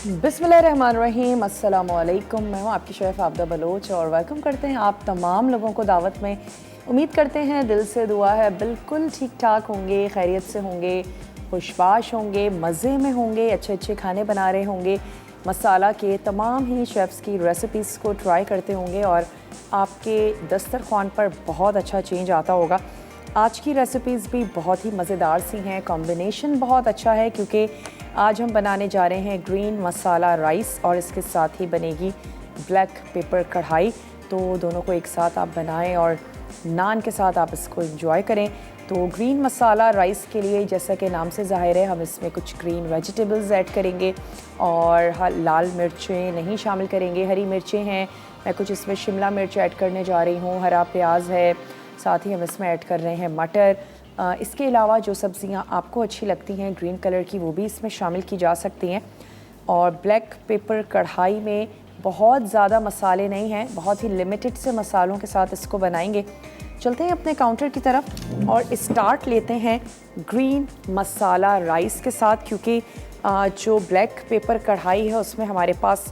बिस्मिल्लाहिर्रहमानिर्रहीम, अस्सलाम वालेकुम। मैं हूँ आपकी शेफ़ आबदा बलोच और वेलकम करते हैं आप तमाम लोगों को दावत में। उम्मीद करते हैं, दिल से दुआ है बिल्कुल ठीक ठाक होंगे, खैरियत से होंगे, खुशबाश होंगे, मज़े में होंगे, अच्छे अच्छे खाने बना रहे होंगे, मसाला के तमाम ही शेफ़्स की रेसिपीज़ को ट्राई करते होंगे और आपके दस्तरखान पर बहुत अच्छा चेंज आता होगा। आज की रेसिपीज़ भी बहुत ही मज़ेदार सी हैं, कॉम्बिनेशन बहुत अच्छा है क्योंकि आज हम बनाने जा रहे हैं ग्रीन मसाला राइस और इसके साथ ही बनेगी ब्लैक पेपर कढ़ाई। तो दोनों को एक साथ आप बनाएं और नान के साथ आप इसको एंजॉय करें। तो ग्रीन मसाला राइस के लिए जैसा कि नाम से ज़ाहिर है, हम इसमें कुछ ग्रीन वेजिटेबल्स ऐड करेंगे और लाल मिर्चें नहीं शामिल करेंगे, हरी मिर्चें हैं। मैं कुछ इसमें शिमला मिर्च ऐड करने जा रही हूँ, हरा प्याज है, साथ ही हम इसमें ऐड कर रहे हैं मटर। इसके अलावा जो सब्ज़ियाँ आपको अच्छी लगती हैं ग्रीन कलर की, वो भी इसमें शामिल की जा सकती हैं। और ब्लैक पेपर कढ़ाई में बहुत ज़्यादा मसाले नहीं हैं, बहुत ही लिमिटेड से मसालों के साथ इसको बनाएंगे। चलते हैं अपने काउंटर की तरफ और स्टार्ट लेते हैं ग्रीन मसाला राइस के साथ, क्योंकि जो ब्लैक पेपर कढ़ाई है उसमें हमारे पास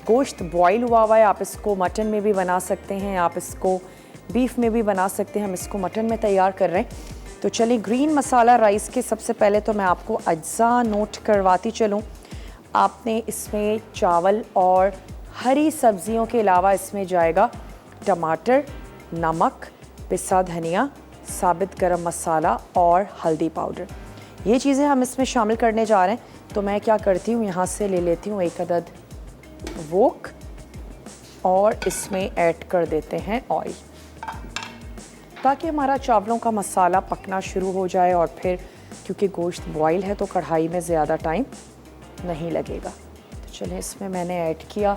गोश्त बॉयल हुआ हुआ है। आप इसको मटन में भी बना सकते हैं, आप इसको बीफ में भी बना सकते हैं, हम इसको मटन में तैयार कर रहे हैं। तो चलिए, ग्रीन मसाला राइस के सबसे पहले तो मैं आपको अज्जा नोट करवाती चलूँ। आपने इसमें चावल और हरी सब्जियों के अलावा इसमें जाएगा टमाटर, नमक, पिसा धनिया, साबित गरम मसाला और हल्दी पाउडर। ये चीज़ें हम इसमें शामिल करने जा रहे हैं। तो मैं क्या करती हूँ, यहाँ से ले लेती हूँ एक अदद वोक और इसमें ऐड कर देते हैं ऑयल, ताकि हमारा चावलों का मसाला पकना शुरू हो जाए और फिर क्योंकि गोश्त बॉयल है तो कढ़ाई में ज़्यादा टाइम नहीं लगेगा। तो चलिए, इसमें मैंने ऐड किया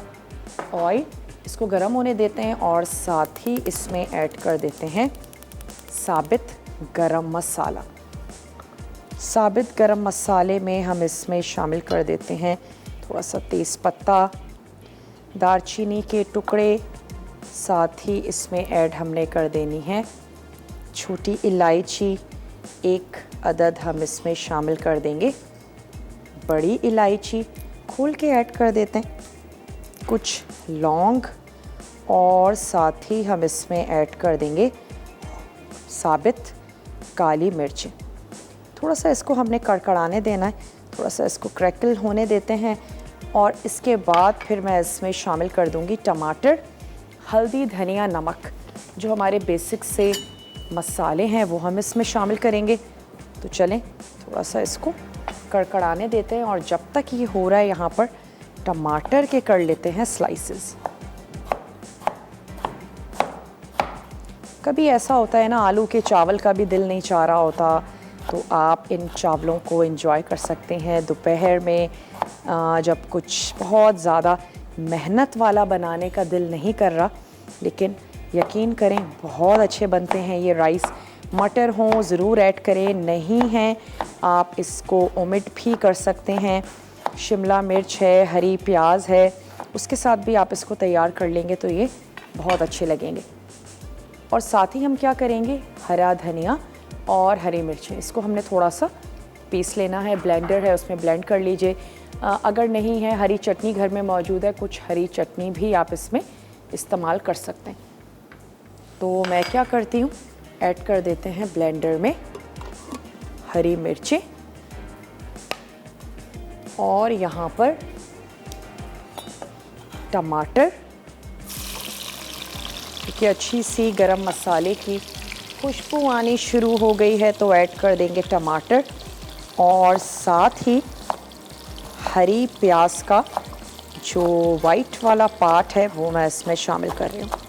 ऑयल, इसको गर्म होने देते हैं और साथ ही इसमें ऐड कर देते हैं साबित गरम मसाला। साबित गरम मसाले में हम इसमें शामिल कर देते हैं थोड़ा सा तेज़पत्ता, दालचीनी के टुकड़े, साथ ही इसमें ऐड हमने कर देनी है छोटी इलायची, एक अदद हम इसमें शामिल कर देंगे बड़ी इलायची, खोल के ऐड कर देते हैं कुछ लौंग और साथ ही हम इसमें ऐड कर देंगे साबित काली मिर्चें। थोड़ा सा इसको हमने कड़कड़ाने देना है, थोड़ा सा इसको क्रैकल होने देते हैं और इसके बाद फिर मैं इसमें शामिल कर दूंगी टमाटर, हल्दी, धनिया, नमक। जो हमारे बेसिक से मसाले हैं वो हम इसमें शामिल करेंगे। तो चलें, थोड़ा सा इसको कड़कड़ाने देते हैं और जब तक ये हो रहा है यहाँ पर टमाटर के कर लेते हैं स्लाइसेस। कभी ऐसा होता है ना, आलू के चावल का भी दिल नहीं चाह रहा होता, तो आप इन चावलों को एंजॉय कर सकते हैं दोपहर में, जब कुछ बहुत ज़्यादा मेहनत वाला बनाने का दिल नहीं कर रहा। लेकिन यकीन करें, बहुत अच्छे बनते हैं ये राइस। मटर हों ज़रूर ऐड करें, नहीं हैं आप इसको ओमिट भी कर सकते हैं। शिमला मिर्च है, हरी प्याज है, उसके साथ भी आप इसको तैयार कर लेंगे तो ये बहुत अच्छे लगेंगे। और साथ ही हम क्या करेंगे, हरा धनिया और हरी मिर्चें, इसको हमने थोड़ा सा पीस लेना है, ब्लेंडर है उसमें ब्लेंड कर लीजिए। अगर नहीं है, हरी चटनी घर में मौजूद है, कुछ हरी चटनी भी आप इसमें इस्तेमाल कर सकते हैं। तो मैं क्या करती हूँ, ऐड कर देते हैं ब्लेंडर में हरी मिर्चें और यहाँ पर टमाटर, क्योंकि अच्छी सी गरम मसाले की खुशबू आनी शुरू हो गई है तो ऐड कर देंगे टमाटर और साथ ही हरी प्याज का जो वाइट वाला पार्ट है वो मैं इसमें शामिल कर रही हूँ।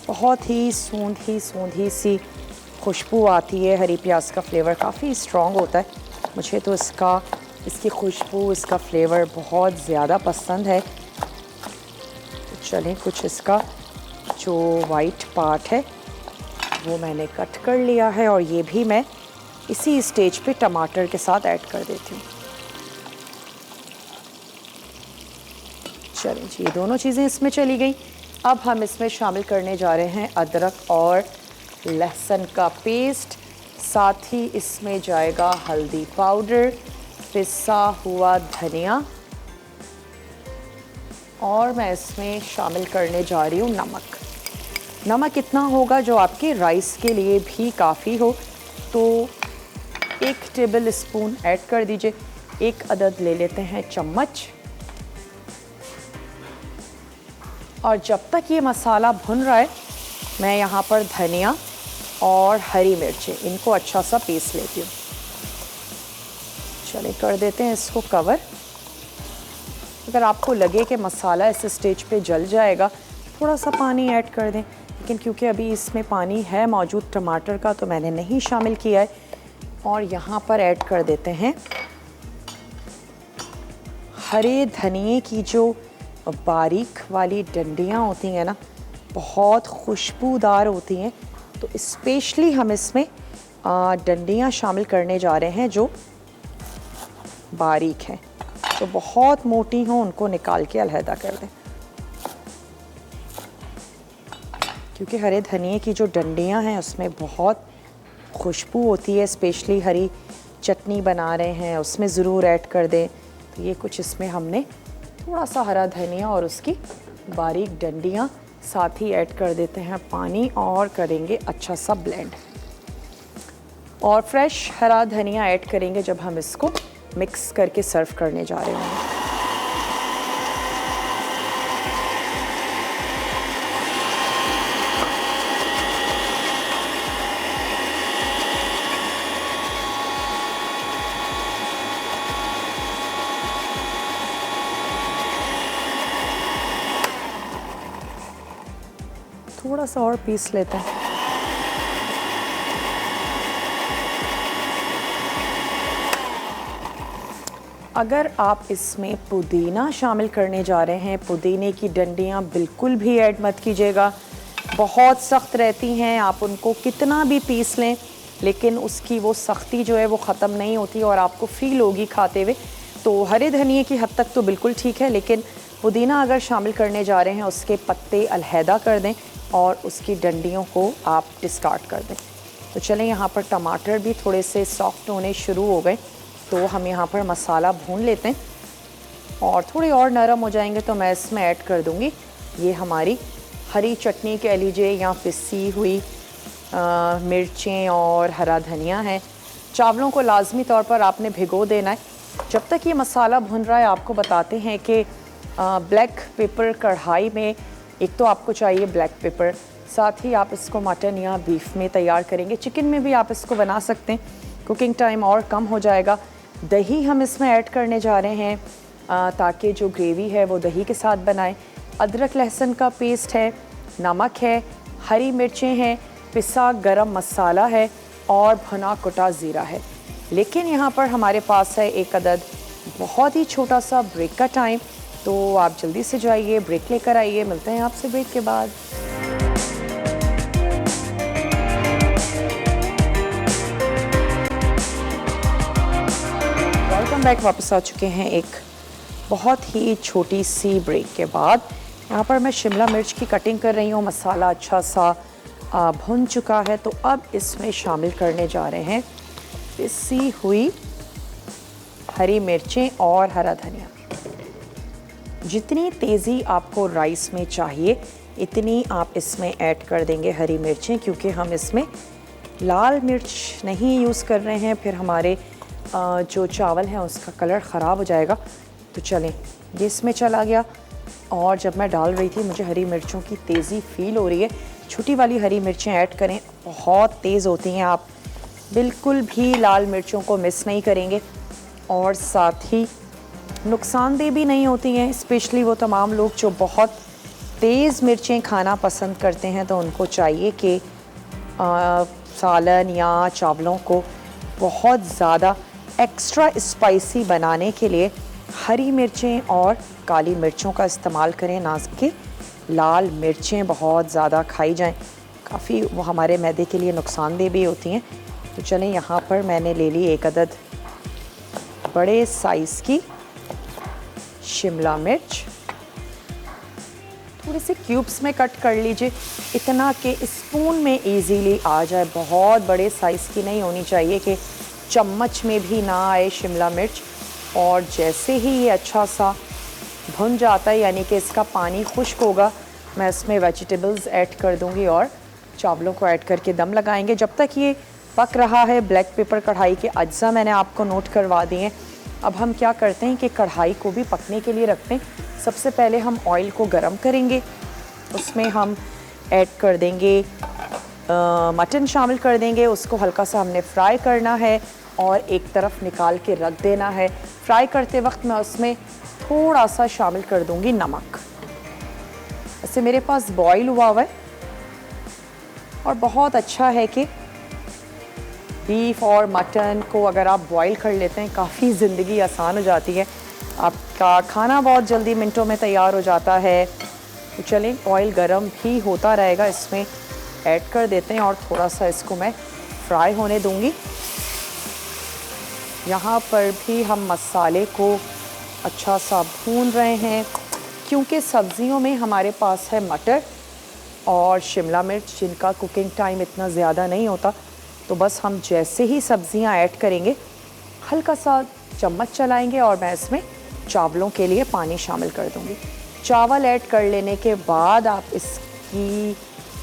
बहुत ही सूंधी सी खुशबू आती है, हरी प्याज का फ्लेवर काफ़ी स्ट्रॉन्ग होता है। मुझे तो इसकी खुशबू, इसका फ्लेवर बहुत ज़्यादा पसंद है। तो चलें, कुछ इसका जो वाइट पार्ट है वो मैंने कट कर लिया है और ये भी मैं इसी स्टेज पे टमाटर के साथ ऐड कर देती हूँ। चलें जी, ये दोनों चीज़ें इसमें चली गई। अब हम इसमें शामिल करने जा रहे हैं अदरक और लहसुन का पेस्ट, साथ ही इसमें जाएगा हल्दी पाउडर, पिसा हुआ धनिया और मैं इसमें शामिल करने जा रही हूँ नमक। नमक इतना होगा जो आपके राइस के लिए भी काफ़ी हो, तो 1 टेबल स्पून ऐड कर दीजिए। 1 अदद ले लेते हैं चम्मच। और जब तक ये मसाला भुन रहा है, मैं यहाँ पर धनिया और हरी मिर्चें इनको अच्छा सा पीस लेती हूँ। चलिए कर देते हैं इसको कवर। अगर आपको लगे कि मसाला इस स्टेज पे जल जाएगा, थोड़ा सा पानी ऐड कर दें, लेकिन क्योंकि अभी इसमें पानी है मौजूद टमाटर का, तो मैंने नहीं शामिल किया है। और यहाँ पर ऐड कर देते हैं हरे धनिए की जो बारीक वाली डंडियाँ होती हैं ना, बहुत खुशबूदार होती हैं। तो स्पेशली हम इसमें डंडियाँ शामिल करने जा रहे हैं जो बारीक हैं। तो बहुत मोटी हों उनको निकाल के अलहदा कर दें, क्योंकि हरे धनिए की जो डंडियाँ हैं उसमें बहुत खुशबू होती है। स्पेशली हरी चटनी बना रहे हैं उसमें ज़रूर ऐड कर दें। तो ये कुछ इसमें हमने थोड़ा सा हरा धनिया और उसकी बारीक डंडियाँ साथ ही ऐड कर देते हैं पानी, और करेंगे अच्छा सा ब्लेंड। और फ्रेश हरा धनिया ऐड करेंगे जब हम इसको मिक्स करके सर्व करने जा रहे हैं। थोड़ा सा और पीस लेते हैं। अगर आप इसमें पुदीना शामिल करने जा रहे हैं, पुदीने की डंडियाँ बिल्कुल भी ऐड मत कीजिएगा, बहुत सख्त रहती हैं। आप उनको कितना भी पीस लें, लेकिन उसकी वो सख्ती जो है वो ख़त्म नहीं होती और आपको फील होगी खाते हुए। तो हरे धनिए की हद तक तो बिल्कुल ठीक है, लेकिन पुदीना अगर शामिल करने जा रहे हैं, उसके पत्ते अलहदा कर दें और उसकी डंडियों को आप डिस्कार्ड कर दें। तो चलें, यहाँ पर टमाटर भी थोड़े से सॉफ्ट होने शुरू हो गए, तो हम यहाँ पर मसाला भून लेते हैं। और थोड़े और नरम हो जाएंगे तो मैं इसमें ऐड कर दूँगी ये हमारी हरी चटनी कह लीजिए, या पिसी हुई मिर्चें और हरा धनिया है। चावलों को लाजमी तौर पर आपने भिगो देना है। जब तक ये मसाला भुन रहा है, आपको बताते हैं कि ब्लैक पेपर कढ़ाई में, एक तो आपको चाहिए ब्लैक पेपर, साथ ही आप इसको मटन या बीफ में तैयार करेंगे, चिकन में भी आप इसको बना सकते हैं, कुकिंग टाइम और कम हो जाएगा। दही हम इसमें ऐड करने जा रहे हैं ताकि जो ग्रेवी है वो दही के साथ बनाए। अदरक लहसुन का पेस्ट है, नमक है, हरी मिर्चें हैं, पिसा गरम मसाला है और भुना कुटा ज़ीरा है। लेकिन यहाँ पर हमारे पास है 1 अदद बहुत ही छोटा सा ब्रेक का टाइम, तो आप जल्दी से जाइए, ब्रेक लेकर आइए। मिलते हैं आपसे ब्रेक के बाद। वेलकम बैक, वापस आ चुके हैं एक बहुत ही छोटी सी ब्रेक के बाद। यहाँ पर मैं शिमला मिर्च की कटिंग कर रही हूँ। मसाला अच्छा सा भुन चुका है, तो अब इसमें शामिल करने जा रहे हैं पिसी हुई हरी मिर्चें और हरा धनिया। जितनी तेज़ी आपको राइस में चाहिए इतनी आप इसमें ऐड कर देंगे हरी मिर्चें, क्योंकि हम इसमें लाल मिर्च नहीं यूज़ कर रहे हैं, फिर हमारे जो चावल हैं उसका कलर ख़राब हो जाएगा। तो चलें, ये इसमें चला गया। और जब मैं डाल रही थी मुझे हरी मिर्चों की तेज़ी फ़ील हो रही है। छोटी वाली हरी मिर्चें ऐड करें, बहुत तेज़ होती हैं, आप बिल्कुल भी लाल मिर्चों को मिस नहीं करेंगे और साथ ही नुकसानदेह भी नहीं होती हैं। स्पेशली वो तमाम लोग जो बहुत तेज़ मिर्चें खाना पसंद करते हैं, तो उनको चाहिए कि सालन या चावलों को बहुत ज़्यादा एक्स्ट्रा स्पाइसी बनाने के लिए हरी मिर्चें और काली मिर्चों का इस्तेमाल करें, ना कि लाल मिर्चें बहुत ज़्यादा खाई जाएं। काफ़ी वो हमारे मैदे के लिए नुकसानदेह भी होती हैं। तो चलें, यहाँ पर मैंने ले ली 1 अदद बड़े साइज़ की शिमला मिर्च। थोड़े से क्यूब्स में कट कर लीजिए, इतना कि स्पून में इजीली आ जाए। बहुत बड़े साइज़ की नहीं होनी चाहिए कि चम्मच में भी ना आए शिमला मिर्च। और जैसे ही ये अच्छा सा भुन जाता है, यानी कि इसका पानी खुश्क होगा, मैं इसमें वेजिटेबल्स ऐड कर दूंगी और चावलों को ऐड करके दम लगाएंगे। जब तक ये पक रहा है, ब्लैक पेपर कढ़ाई के अज्जा मैंने आपको नोट करवा दिए हैं। अब हम क्या करते हैं कि कढ़ाई को भी पकने के लिए रखते हैं। सबसे पहले हम ऑयल को गरम करेंगे, उसमें हम ऐड कर देंगे मटन शामिल कर देंगे, उसको हल्का सा हमने फ्राई करना है और एक तरफ निकाल के रख देना है। फ्राई करते वक्त मैं उसमें थोड़ा सा शामिल कर दूंगी नमक। ऐसे मेरे पास बॉईल हुआ है और बहुत अच्छा है कि बीफ और मटन को अगर आप बॉईल कर लेते हैं, काफ़ी ज़िंदगी आसान हो जाती है, आपका खाना बहुत जल्दी मिनटों में तैयार हो जाता है। तो चलें, ऑयल गरम भी होता रहेगा, इसमें ऐड कर देते हैं और थोड़ा सा इसको मैं फ्राई होने दूंगी। यहाँ पर भी हम मसाले को अच्छा सा भून रहे हैं, क्योंकि सब्ज़ियों में हमारे पास है मटर और शिमला मिर्च, जिनका कुकिंग टाइम इतना ज़्यादा नहीं होता। तो बस हम जैसे ही सब्ज़ियाँ ऐड करेंगे, हल्का सा चम्मच चलाएंगे और मैं इसमें चावलों के लिए पानी शामिल कर दूंगी। चावल ऐड कर लेने के बाद आप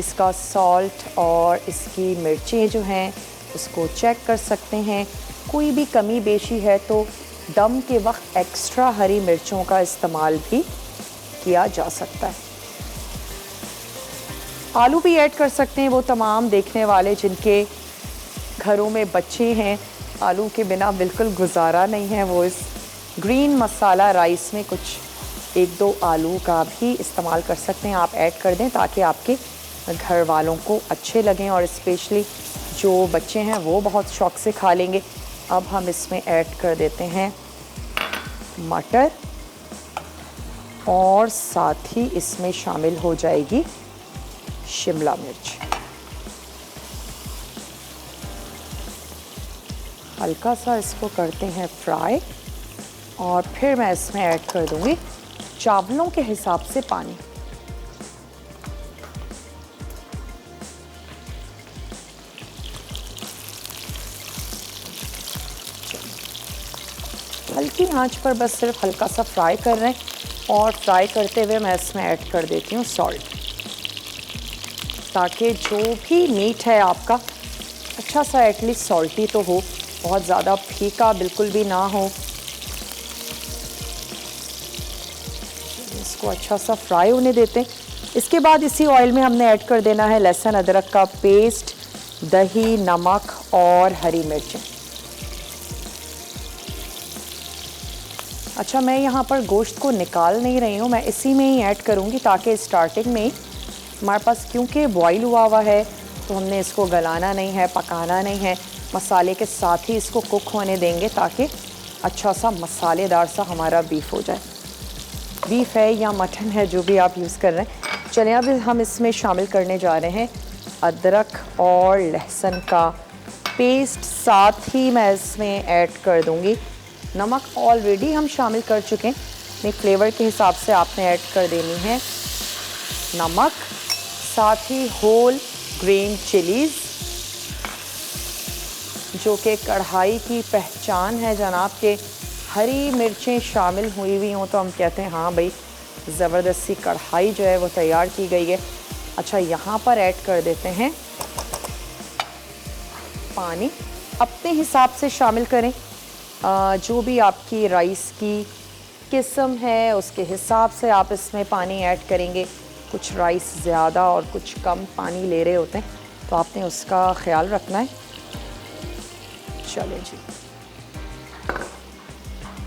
इसका सॉल्ट और इसकी मिर्चें जो हैं उसको चेक कर सकते हैं। कोई भी कमी बेशी है तो दम के वक्त एक्स्ट्रा हरी मिर्चों का इस्तेमाल भी किया जा सकता है। आलू भी ऐड कर सकते हैं, वो तमाम देखने वाले जिनके घरों में बच्चे हैं, आलू के बिना बिल्कुल गुजारा नहीं है, वो इस ग्रीन मसाला राइस में कुछ 1-2 आलू का भी इस्तेमाल कर सकते हैं। आप ऐड कर दें ताकि आपके घर वालों को अच्छे लगें और स्पेशली जो बच्चे हैं वो बहुत शौक़ से खा लेंगे। अब हम इसमें ऐड कर देते हैं मटर और साथ ही इसमें शामिल हो जाएगी शिमला मिर्च। हल्का सा इसको करते हैं फ्राई और फिर मैं इसमें ऐड कर दूंगी चावलों के हिसाब से पानी। हल्की आंच पर बस सिर्फ हल्का सा फ्राई कर रहे हैं और फ्राई करते हुए मैं इसमें ऐड कर देती हूँ सॉल्ट, ताकि जो भी मीट है आपका अच्छा सा एटलीस्ट सॉल्टी तो हो, बहुत ज़्यादा फीका बिल्कुल भी ना हो। इसको अच्छा सा फ्राई होने देते हैं। इसके बाद इसी ऑयल में हमने ऐड कर देना है लहसुन अदरक का पेस्ट, दही, नमक और हरी मिर्चें। अच्छा, मैं यहाँ पर गोश्त को निकाल नहीं रही हूँ, मैं इसी में ही ऐड करूँगी ताकि स्टार्टिंग में ही हमारे पास, क्योंकि बॉईल हुआ है तो हमने इसको गलाना नहीं है, पकाना नहीं है, मसाले के साथ ही इसको कुक होने देंगे ताकि अच्छा सा मसालेदार सा हमारा बीफ हो जाए। बीफ है या मटन है, जो भी आप यूज़ कर रहे हैं। चलिए अब हम इसमें शामिल करने जा रहे हैं अदरक और लहसुन का पेस्ट, साथ ही मैं इसमें ऐड कर दूँगी नमक। ऑलरेडी हम शामिल कर चुके हैं, अपने फ्लेवर के हिसाब से आपने ऐड कर देनी है नमक, साथ ही होल ग्रीन चिलीज़, जो कि कढ़ाई की पहचान है जनाब के हरी मिर्चें शामिल हुई हुई हों तो हम कहते हैं हाँ भाई ज़बरदस्ती कढ़ाई जो है वो तैयार की गई है। अच्छा, यहाँ पर ऐड कर देते हैं पानी, अपने हिसाब से शामिल करें, जो भी आपकी राइस की किस्म है उसके हिसाब से आप इसमें पानी ऐड करेंगे। कुछ राइस ज़्यादा और कुछ कम पानी ले रहे होते हैं तो आपने उसका ख्याल रखना है। चले जी,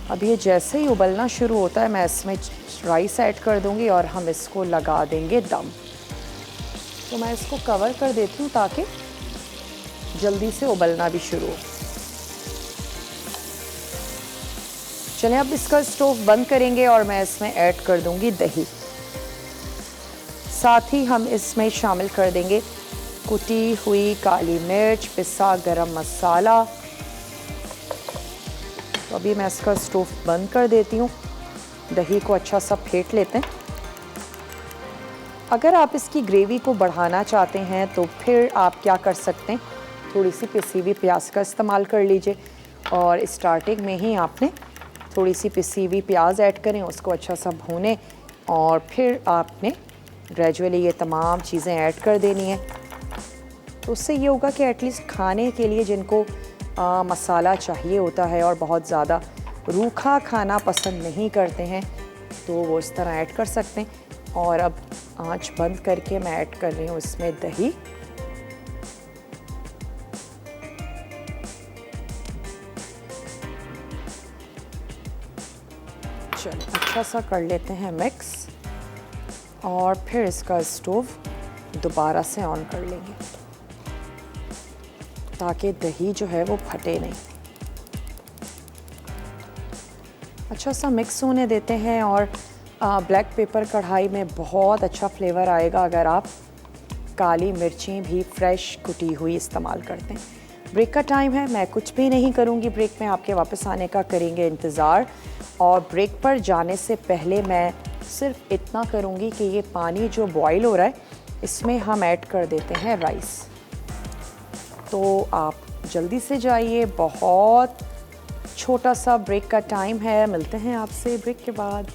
अब ये जैसे ही उबलना शुरू होता है मैं इसमें राइस ऐड कर दूंगी और हम इसको लगा देंगे दम। तो मैं इसको कवर कर देती हूँ ताकि जल्दी से उबलना भी शुरू हो। चलें, अब इसका स्टोव बंद करेंगे और मैं इसमें ऐड कर दूंगी दही, साथ ही हम इसमें शामिल कर देंगे कुटी हुई काली मिर्च, पिसा गरम मसाला। तो अभी मैं इसका स्टोव बंद कर देती हूँ, दही को अच्छा सा फेंट लेते हैं। अगर आप इसकी ग्रेवी को बढ़ाना चाहते हैं तो फिर आप क्या कर सकते हैं, थोड़ी सी पिसी हुई प्याज का इस्तेमाल कर लीजिए और स्टार्टिंग में ही आपने थोड़ी सी पिसी हुई प्याज ऐड करें, उसको अच्छा सा भूनें और फिर आपने ग्रेजुअली ये तमाम चीज़ें ऐड कर देनी है। तो उससे ये होगा कि एटलीस्ट खाने के लिए जिनको मसाला चाहिए होता है और बहुत ज़्यादा रूखा खाना पसंद नहीं करते हैं तो वो इस तरह ऐड कर सकते हैं। और अब आंच बंद करके मैं ऐड कर रही हूँ इसमें दही। चलो अच्छा सा कर लेते हैं मिक्स और फिर इसका स्टोव दोबारा से ऑन कर लेंगे ताकि दही जो है वो फटे नहीं। अच्छा सा मिक्स होने देते हैं और ब्लैक पेपर कढ़ाई में बहुत अच्छा फ्लेवर आएगा अगर आप काली मिर्चें भी फ्रेश कुटी हुई इस्तेमाल करते हैं। ब्रेक का टाइम है, मैं कुछ भी नहीं करूँगी ब्रेक में, आपके वापस आने का करेंगे इंतज़ार। और ब्रेक पर जाने से पहले मैं सिर्फ इतना करूँगी कि ये पानी जो बॉईल हो रहा है इसमें हम ऐड कर देते हैं राइस। तो आप जल्दी से जाइए, बहुत छोटा सा ब्रेक का टाइम है। मिलते हैं आपसे ब्रेक के बाद।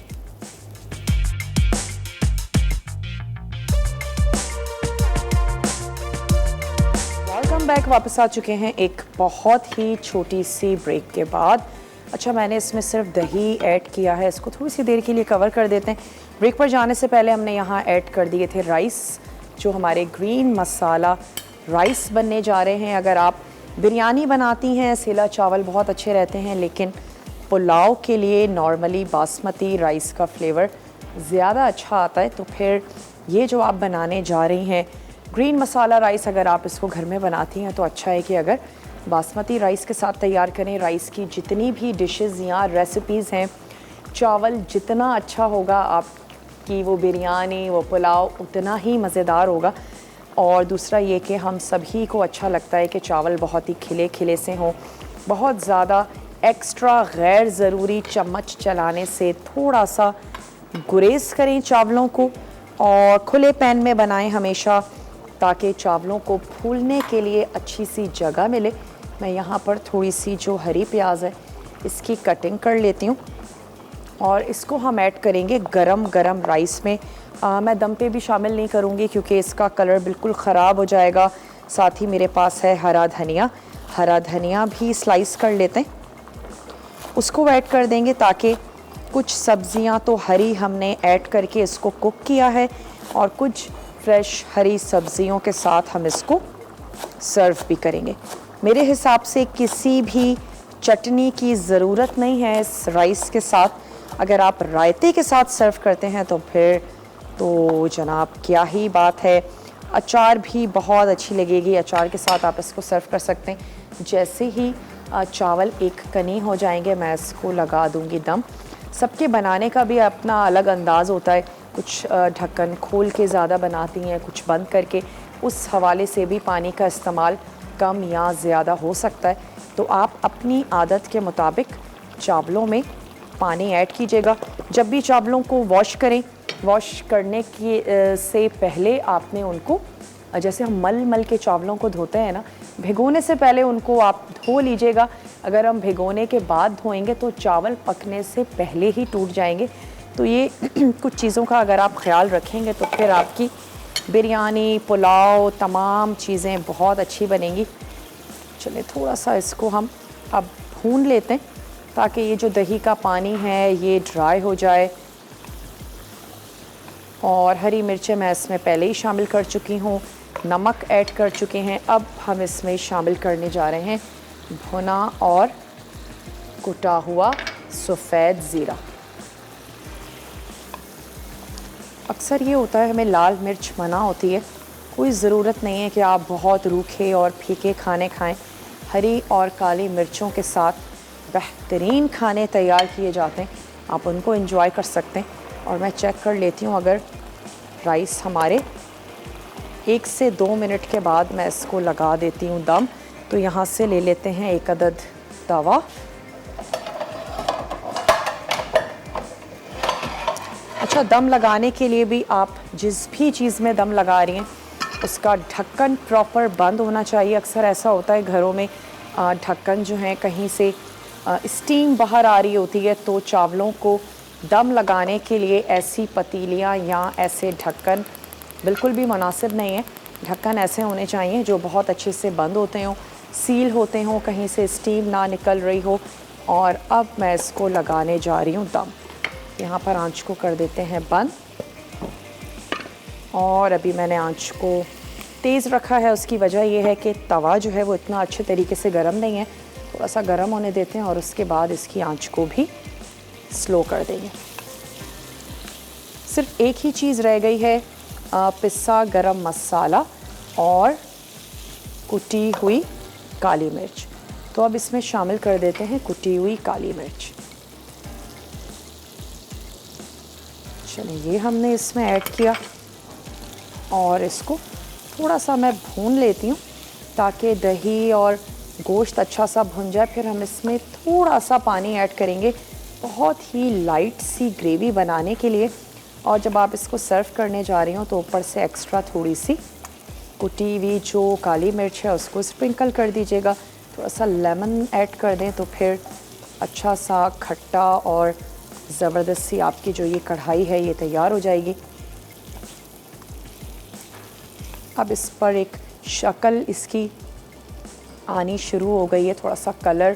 वेलकम बैक, वापस आ चुके हैं एक बहुत ही छोटी सी ब्रेक के बाद। अच्छा, मैंने इसमें सिर्फ दही ऐड किया है, इसको थोड़ी सी देर के लिए कवर कर देते हैं। ब्रेक पर जाने से पहले हमने यहाँ ऐड कर दिए थे राइस, जो हमारे ग्रीन मसाला राइस बनने जा रहे हैं। अगर आप बिरयानी बनाती हैं, सेला चावल बहुत अच्छे रहते हैं, लेकिन पुलाव के लिए नॉर्मली बासमती राइस का फ्लेवर ज़्यादा अच्छा आता है। तो फिर ये जो आप बनाने जा रही हैं ग्रीन मसाला राइस, अगर आप इसको घर में बनाती हैं तो अच्छा है कि अगर बासमती राइस के साथ तैयार करें। राइस की जितनी भी डिशेज़ या रेसिपीज़ हैं, चावल जितना अच्छा होगा आपकी वो बिरयानी, वो पुलाव उतना ही मज़ेदार होगा। और दूसरा ये कि हम सभी को अच्छा लगता है कि चावल बहुत ही खिले खिले से हों। बहुत ज़्यादा एक्स्ट्रा गैर ज़रूरी चम्मच चलाने से थोड़ा सा गुरेज करें चावलों को और खुले पैन में बनाएं हमेशा, ताकि चावलों को फूलने के लिए अच्छी सी जगह मिले। मैं यहाँ पर थोड़ी सी जो हरी प्याज है इसकी कटिंग कर लेती हूँ और इसको हम ऐड करेंगे गरम गरम राइस में। मैं दम पे भी शामिल नहीं करूँगी क्योंकि इसका कलर बिल्कुल ख़राब हो जाएगा। साथ ही मेरे पास है हरा धनिया भी स्लाइस कर लेते हैं, उसको ऐड कर देंगे ताकि कुछ सब्जियां तो हरी हमने ऐड करके इसको कुक किया है और कुछ फ्रेश हरी सब्जियों के साथ हम इसको सर्व भी करेंगे। मेरे हिसाब से किसी भी चटनी की ज़रूरत नहीं है इस राइस के साथ। अगर आप रायते के साथ सर्व करते हैं तो फिर तो जनाब क्या ही बात है। अचार भी बहुत अच्छी लगेगी, अचार के साथ आप इसको सर्व कर सकते हैं। जैसे ही चावल एक कनी हो जाएंगे मैं इसको लगा दूंगी दम। सबके बनाने का भी अपना अलग अंदाज़ होता है, कुछ ढक्कन खोल के ज़्यादा बनाती हैं, कुछ बंद करके। उस हवाले से भी पानी का इस्तेमाल कम या ज़्यादा हो सकता है। तो आप अपनी आदत के मुताबिक चावलों में पानी ऐड कीजिएगा। जब भी चावलों को वॉश करें, वॉश करने की से पहले आपने उनको, जैसे हम मल के चावलों को धोते हैं ना, भिगोने से पहले उनको आप धो लीजिएगा। अगर हम भिगोने के बाद धोएंगे तो चावल पकने से पहले ही टूट जाएंगे। तो ये कुछ चीज़ों का अगर आप ख्याल रखेंगे तो फिर आपकी बिरयानी, पुलाव, तमाम चीज़ें बहुत अच्छी बनेंगी। चलिए थोड़ा सा इसको हम अब भून लेते हैं ताकि ये जो दही का पानी है ये ड्राई हो जाए। और हरी मिर्चें मैं इसमें पहले ही शामिल कर चुकी हूँ, नमक ऐड कर चुके हैं। अब हम इसमें शामिल करने जा रहे हैं भुना और कुटा हुआ सफ़ेद ज़ीरा। अक्सर ये होता है हमें लाल मिर्च मना होती है, कोई ज़रूरत नहीं है कि आप बहुत रूखे और फीके खाने खाएं। हरी और काली मिर्चों के साथ बेहतरीन खाने तैयार किए जाते हैं, आप उनको एंजॉय कर सकते हैं। और मैं चेक कर लेती हूँ, अगर राइस हमारे 1 से 2 मिनट के बाद मैं इसको लगा देती हूँ दम। तो यहाँ से ले लेते हैं एक अदद तवा। अच्छा, दम लगाने के लिए भी आप जिस भी चीज़ में दम लगा रही हैं उसका ढक्कन प्रॉपर बंद होना चाहिए। अक्सर ऐसा होता है घरों में ढक्कन जो है कहीं से स्टीम बाहर आ रही होती है, तो चावलों को दम लगाने के लिए ऐसी पतीलियाँ या ऐसे ढक्कन बिल्कुल भी मुनासिब नहीं है। ढक्कन ऐसे होने चाहिए जो बहुत अच्छे से बंद होते हों, सील होते हों, कहीं से स्टीम ना निकल रही हो। और अब मैं इसको लगाने जा रही हूँ दम। यहाँ पर आंच को कर देते हैं बंद, और अभी मैंने आंच को तेज़ रखा है। उसकी वजह यह है कि तवा जो है वो इतना अच्छे तरीके से गर्म नहीं है, थोड़ा सा गर्म होने देते हैं और उसके बाद इसकी आंच को भी स्लो कर देंगे। सिर्फ एक ही चीज़ रह गई है, पिसा गरम मसाला और कुटी हुई काली मिर्च। तो अब इसमें शामिल कर देते हैं कुटी हुई काली मिर्च। चलिए, ये हमने इसमें ऐड किया और इसको थोड़ा सा मैं भून लेती हूँ ताकि दही और गोश्त अच्छा सा भुन जाए। फिर हम इसमें थोड़ा सा पानी ऐड करेंगे, बहुत ही लाइट सी ग्रेवी बनाने के लिए। और जब आप इसको सर्व करने जा रही हो तो ऊपर से एक्स्ट्रा थोड़ी सी कुटी हुई जो काली मिर्च है उसको स्प्रिंकल कर दीजिएगा। थोड़ा सा लेमन ऐड कर दें तो फिर अच्छा सा खट्टा और ज़बरदस्त सी आपकी जो ये कढ़ाई है ये तैयार हो जाएगी। अब इस पर एक शक्ल इसकी आनी शुरू हो गई है, थोड़ा सा कलर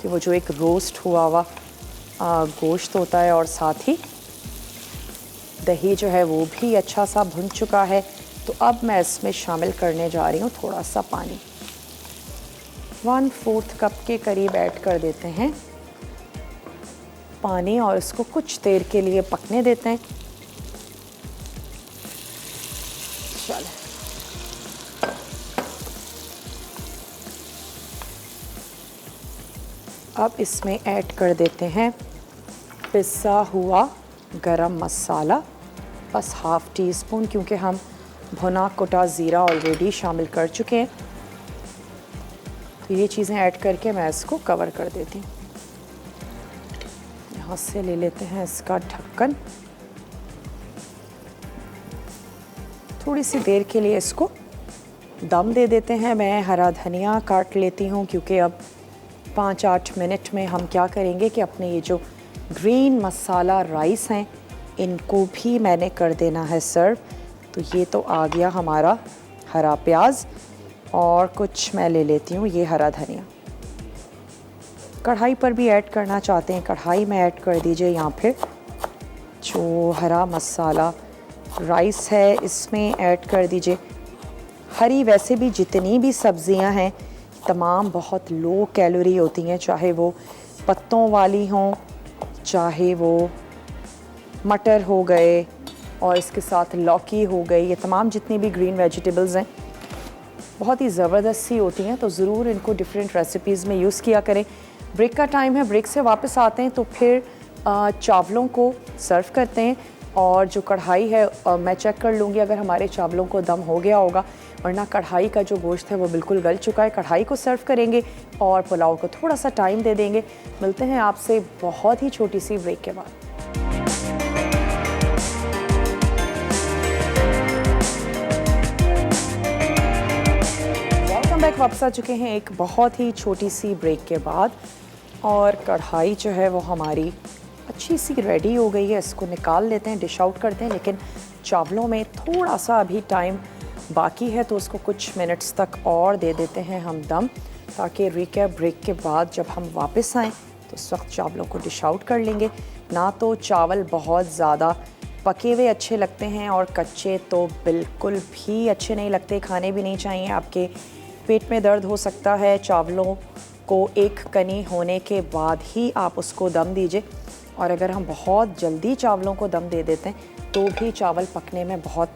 कि वो जो एक रोस्ट हुआ हुआ गोश्त होता है, और साथ ही दही जो है वो भी अच्छा सा भुन चुका है। तो अब मैं इसमें शामिल करने जा रही हूँ थोड़ा सा पानी, 1/4 कप के करीब ऐड कर देते हैं पानी, और इसको कुछ देर के लिए पकने देते हैं। चलो, अब इसमें ऐड कर देते हैं पिसा हुआ गरम मसाला, बस 1/2 टीस्पून, क्योंकि हम भुना कुटा ज़ीरा ऑलरेडी शामिल कर चुके हैं। तो ये चीज़ें ऐड करके मैं इसको कवर कर देती हूँ। यहाँ से ले लेते हैं इसका ढक्कन, थोड़ी सी देर के लिए इसको दम दे देते हैं। मैं हरा धनिया काट लेती हूँ, क्योंकि अब 5-8 मिनट में हम क्या करेंगे कि अपने ये जो ग्रीन मसाला राइस हैं इनको भी मैंने कर देना है सर्व। तो ये तो आ गया हमारा हरा प्याज, और कुछ मैं ले लेती हूँ ये हरा धनिया। कढ़ाई पर भी ऐड करना चाहते हैं, कढ़ाई में ऐड कर दीजिए। यहाँ फिर जो हरा मसाला राइस है इसमें ऐड कर दीजिए। हरी वैसे भी जितनी भी सब्ज़ियाँ हैं तमाम बहुत लो कैलोरी होती हैं, चाहे वो पत्तों वाली हों, चाहे वो मटर हो गए और इसके साथ लौकी हो गई, ये तमाम जितनी भी ग्रीन वेजिटेबल्स हैं बहुत ही ज़बरदस्त सी होती हैं। तो ज़रूर इनको डिफरेंट रेसिपीज़ में यूज़ किया करें। ब्रेक का टाइम है, ब्रेक से वापस आते हैं तो फिर चावलों को सर्व करते हैं। और जो कढ़ाई है मैं चेक कर लूँगी अगर हमारे चावलों को दम हो गया होगा, वरना कढ़ाई का जो गोश्त है वो बिल्कुल गल चुका है। कढ़ाई को सर्व करेंगे और पुलाव को थोड़ा सा टाइम दे देंगे। मिलते हैं आपसे बहुत ही छोटी सी ब्रेक के बाद। वेलकम बैक, वापस आ चुके हैं एक बहुत ही छोटी सी ब्रेक के बाद। और कढ़ाई जो है वो हमारी अच्छी सी रेडी हो गई है। इसको निकाल लेते हैं, डिश आउट करते हैं। लेकिन चावलों में थोड़ा सा अभी टाइम बाकी है, तो उसको कुछ मिनट्स तक और दे देते हैं हम दम, ताकि रिकैप ब्रेक के बाद जब हम वापस आएँ तो उस वक्त चावलों को डिश आउट कर लेंगे। ना तो चावल बहुत ज़्यादा पके हुए अच्छे लगते हैं, और कच्चे तो बिल्कुल भी अच्छे नहीं लगते, खाने भी नहीं चाहिए। आपके पेट में दर्द हो सकता है। चावलों को एक कनी होने के बाद ही आप उसको दम दीजिए। और अगर हम बहुत जल्दी चावलों को दम दे देते हैं तो भी चावल पकने में बहुत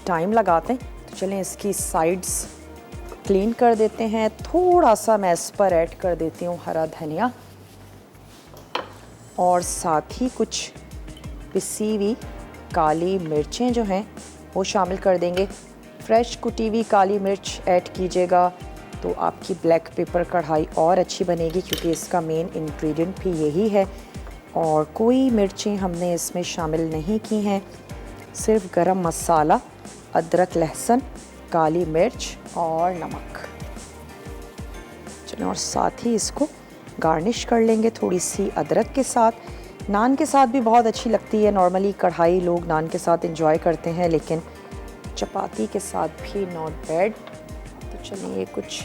टाइम लगाते हैं। तो चलें इसकी साइड्स क्लीन कर देते हैं। थोड़ा सा मैं इस पर ऐड कर देती हूँ हरा धनिया, और साथ ही कुछ पिसी हुई काली मिर्चें जो हैं वो शामिल कर देंगे। फ्रेश कुटी हुई काली मिर्च ऐड कीजिएगा तो आपकी ब्लैक पेपर कढ़ाई और अच्छी बनेगी, क्योंकि इसका मेन इंग्रेडिएंट भी यही है। और कोई मिर्चें हमने इसमें शामिल नहीं की हैं, सिर्फ गरम मसाला, अदरक, लहसुन, काली मिर्च और नमक। चलो, और साथ ही इसको गार्निश कर लेंगे थोड़ी सी अदरक के साथ। नान के साथ भी बहुत अच्छी लगती है। नॉर्मली कढ़ाई लोग नान के साथ एंजॉय करते हैं, लेकिन चपाती के साथ भी नॉट बैड। तो चलिए कुछ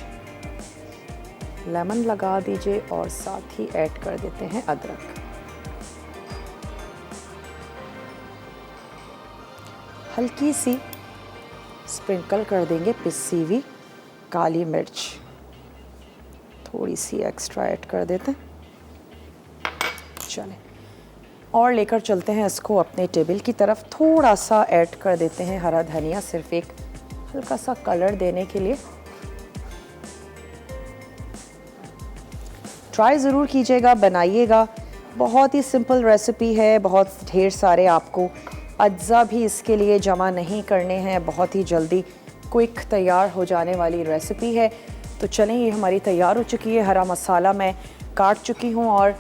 लेमन लगा दीजिए और साथ ही ऐड कर देते हैं अदरक। हल्की सी स्प्रिंकल कर देंगे पिसी हुई काली मिर्च, थोड़ी सी एक्स्ट्रा ऐड कर देते हैं। चलें, और लेकर चलते हैं इसको अपने टेबल की तरफ। थोड़ा सा ऐड कर देते हैं हरा धनिया, सिर्फ एक हल्का सा कलर देने के लिए। ट्राई ज़रूर कीजिएगा, बनाइएगा। बहुत ही सिंपल रेसिपी है, बहुत ढेर सारे आपको अज्जा भी इसके लिए जमा नहीं करने हैं। बहुत ही जल्दी क्विक तैयार हो जाने वाली रेसिपी है। तो चलें, ये हमारी तैयार हो चुकी है। हरा मसाला मैं काट चुकी हूँ और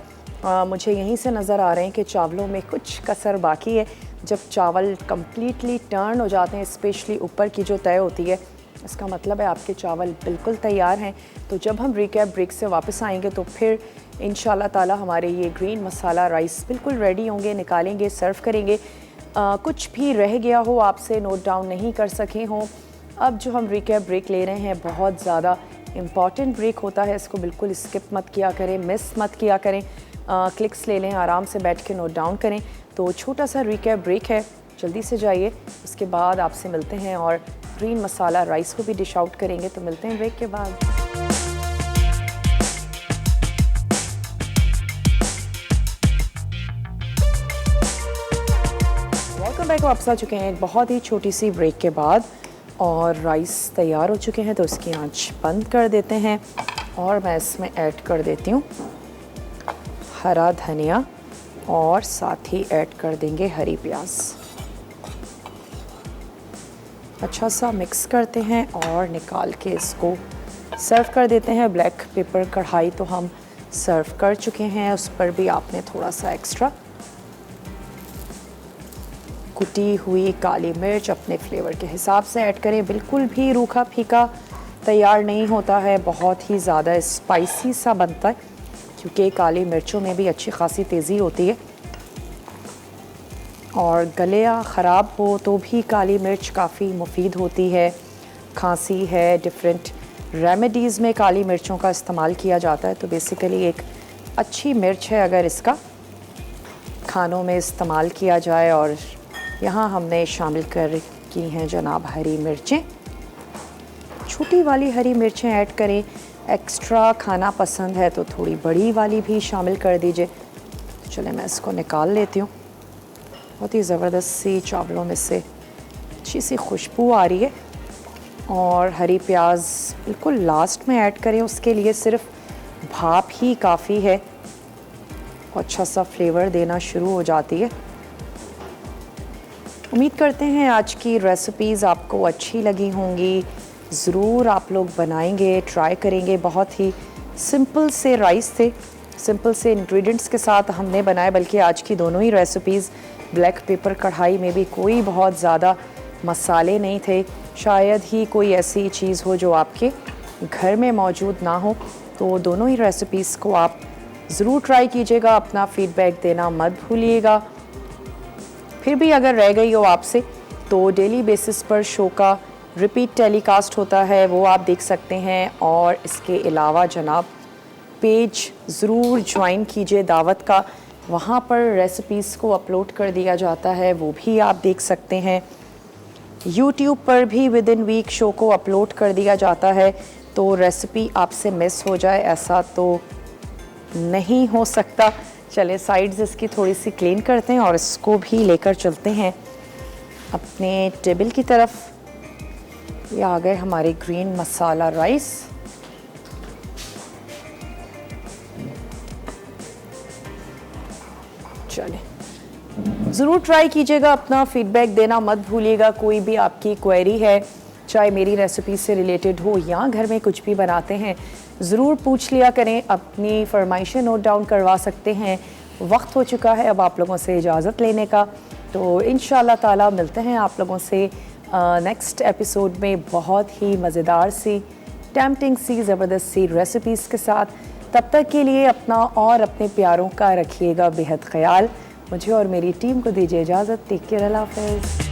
मुझे यहीं से नज़र आ रहे हैं कि चावलों में कुछ कसर बाकी है। जब चावल कम्प्लीटली टर्न हो जाते हैं, स्पेशली ऊपर की जो तय होती है, इसका मतलब है आपके चावल बिल्कुल तैयार हैं। तो जब हम रिकैप ब्रेक से वापस आएंगे तो फिर इंशाल्लाह ताला हमारे ये ग्रीन मसाला राइस बिल्कुल रेडी होंगे। निकालेंगे, सर्व करेंगे। कुछ भी रह गया हो आपसे नोट डाउन नहीं कर सके हों, अब जो हम रिकैप ब्रेक ले रहे हैं बहुत ज़्यादा इम्पॉर्टेंट ब्रेक होता है। इसको बिल्कुल स्किप मत किया करें, मिस मत किया करें। क्लिक्स ले लें, आराम से बैठ के नोट डाउन करें। तो छोटा सा रिकैप ब्रेक है, जल्दी से जाइए। उसके बाद आपसे मिलते हैं और ग्रीन मसाला राइस को भी डिश आउट करेंगे। तो मिलते हैं ब्रेक के बाद। Welcome back. वापस आ चुके हैं एक बहुत ही छोटी सी ब्रेक के बाद और राइस तैयार हो चुके हैं। तो इसकी आंच बंद कर देते हैं और मैं इसमें ऐड कर देती हूँ हरा धनिया और साथ ही ऐड कर देंगे हरी प्याज। अच्छा सा मिक्स करते हैं और निकाल के इसको सर्व कर देते हैं। ब्लैक पेपर कढ़ाई तो हम सर्व कर चुके हैं, उस पर भी आपने थोड़ा सा एक्स्ट्रा कुटी हुई काली मिर्च अपने फ्लेवर के हिसाब से ऐड करें। बिल्कुल भी रूखा फीका तैयार नहीं होता है, बहुत ही ज़्यादा स्पाइसी सा बनता है क्योंकि काली मिर्चों में भी अच्छी खासी तेज़ी होती है। और गला ख़राब हो तो भी काली मिर्च काफ़ी मुफीद होती है। खांसी है, डिफरेंट रेमेडीज़ में काली मिर्चों का इस्तेमाल किया जाता है। तो बेसिकली एक अच्छी मिर्च है अगर इसका खानों में इस्तेमाल किया जाए। और यहाँ हमने शामिल कर की हैं जनाब हरी मिर्चें। छोटी वाली हरी मिर्चें ऐड करें। एक्स्ट्रा खाना पसंद है तो थोड़ी बड़ी वाली भी शामिल कर दीजिए। तो चले मैं इसको निकाल लेती हूँ। बहुत ही ज़बरदस्त सी चावलों में से अच्छी सी खुशबू आ रही है। और हरी प्याज बिल्कुल लास्ट में ऐड करें, उसके लिए सिर्फ भाप ही काफ़ी है, अच्छा सा फ्लेवर देना शुरू हो जाती है। उम्मीद करते हैं आज की रेसिपीज़ आपको अच्छी लगी होंगी। ज़रूर आप लोग बनाएंगे, ट्राई करेंगे। बहुत ही सिंपल से राइस थे, सिंपल से इंग्रेडिएंट्स के साथ हमने बनाए। बल्कि आज की दोनों ही रेसिपीज़ ब्लैक पेपर कढ़ाई में भी कोई बहुत ज़्यादा मसाले नहीं थे। शायद ही कोई ऐसी चीज़ हो जो आपके घर में मौजूद ना हो। तो दोनों ही रेसिपीज़ को आप ज़रूर ट्राई कीजिएगा। अपना फ़ीडबैक देना मत भूलिएगा। फिर भी अगर रह गई हो आपसे तो डेली बेसिस पर शो का रिपीट टेलीकास्ट होता है, वो आप देख सकते हैं। और इसके अलावा जनाब पेज ज़रूर ज्वाइन कीजिए दावत का, वहाँ पर रेसिपीज़ को अपलोड कर दिया जाता है, वो भी आप देख सकते हैं। यूट्यूब पर भी विद इन वीक शो को अपलोड कर दिया जाता है। तो रेसिपी आपसे मिस हो जाए ऐसा तो नहीं हो सकता। चले साइड्स इसकी थोड़ी सी क्लीन करते हैं और इसको भी लेकर चलते हैं अपने टेबल की तरफ। ये आ गए हमारे ग्रीन मसाला राइस। चले ज़रूर ट्राई कीजिएगा, अपना फीडबैक देना मत भूलिएगा। कोई भी आपकी क्वेरी है, चाहे मेरी रेसिपी से रिलेटेड हो या घर में कुछ भी बनाते हैं, ज़रूर पूछ लिया करें। अपनी फरमाइशें नोट डाउन करवा सकते हैं। वक्त हो चुका है अब आप लोगों से इजाज़त लेने का। तो इंशाल्लाह ताला मिलते हैं आप लोगों से नेक्स्ट एपिसोड में बहुत ही मज़ेदार सी, टेम्पटिंग सी, ज़बरदस्त सी रेसिपीज़ के साथ। तब तक के लिए अपना और अपने प्यारों का रखिएगा बेहद ख्याल। मुझे और मेरी टीम को दीजिए इजाज़त। टेक केयर, अल्लाह हाफ़िज़।